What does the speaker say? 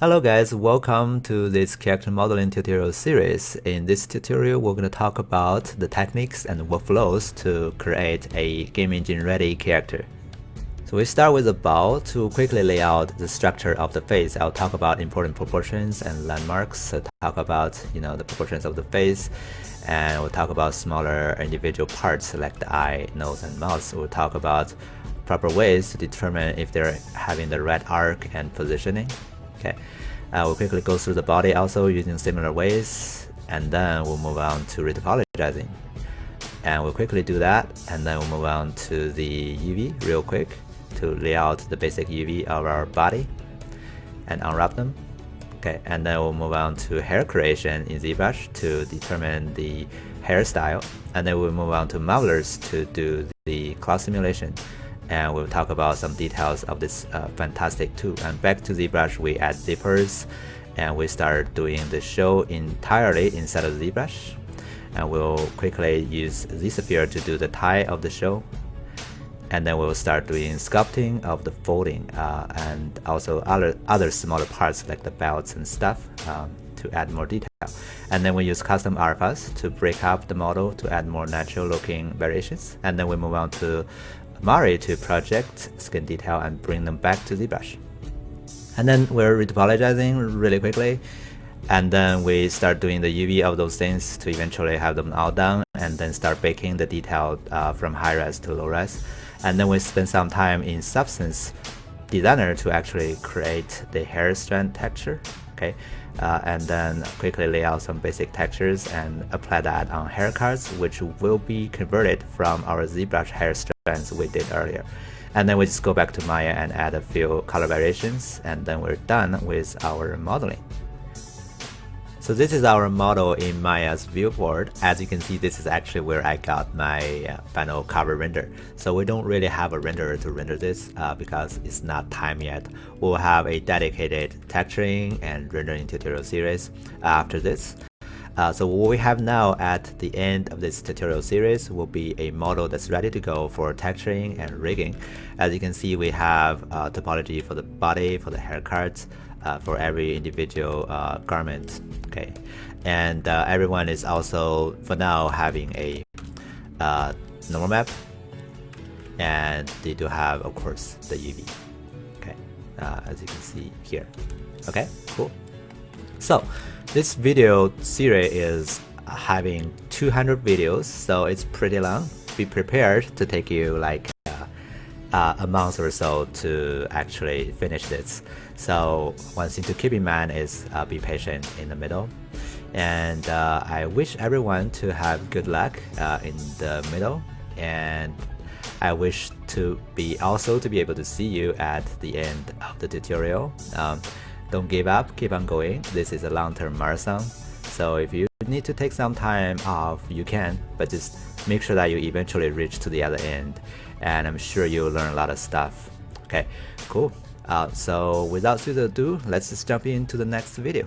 Hello guys, welcome to this character modeling tutorial series. In this tutorial, we're going to talk about the techniques and workflows to create a game engine ready character. So we start with the bow to quickly lay out the structure of the face. I'll talk about important proportions and landmarks. So talk about the proportions of the face, and we'll talk about smaller individual parts like the eye, nose, and mouth. So we'll talk about proper ways to determine if they're having the right arc and positioning. Okay, we'll quickly go through the body also using similar ways, and then we'll move on to retopologizing. And we'll quickly do that, and then we'll move on to the UV real quick to lay out the basic UV of our body and unwrap them. Okay, and then we'll move on to hair creation in ZBrush to determine the hairstyle, and then we'll move on to modelers to do the cloud simulation. And we'll talk about some details of this fantastic tool. And back to ZBrush, we add zippers, and we start doing the show entirely inside of ZBrush. And we'll quickly use ZSphere to do the tie of the show. And then we'll start doing sculpting of the folding and also other smaller parts like the belts and stuff to add more detail. And then we use custom alphas to break up the model to add more natural looking variations. And then we move on to Mari to project skin detail and bring them back to ZBrush. And then we're retopologizing really quickly, and then we start doing the UV of those things to eventually have them all done, and then start baking the detail from high res to low res. And then we spend some time in Substance Designer to actually create the hair strand texture. Okay, and then quickly lay out some basic textures and apply that on hair cards, which will be converted from our ZBrush hair strands we did earlier. And then we just go back to Maya and add a few color variations, and then we're done with our modeling. So this is our model in Maya's viewport. As you can see, this is actually where I got my final cover render. So we don't really have a renderer to render this because it's not time yet. We'll have a dedicated texturing and rendering tutorial series after this. So what we have now at the end of this tutorial series will be a model that's ready to go for texturing and rigging. As you can see, we have topology for the body, for the hair cards, for every individual garment. Okay, and everyone is also for now having a normal map, and they do have, of course, the UV. Okay, as you can see here. Okay, cool. So this video series is having 200 videos, so it's pretty long. Be prepared to take you like a month or so to actually finish this. So one thing to keep in mind is be patient in the middle. And I wish everyone to have good luck in the middle. And I wish to be able to see you at the end of the tutorial. Don't give up, keep on going. This is a long-term marathon. So if you need to take some time off, you can, but just make sure that you eventually reach to the other end. And I'm sure you'll learn a lot of stuff. Okay, cool. So without further ado, let's just jump into the next video.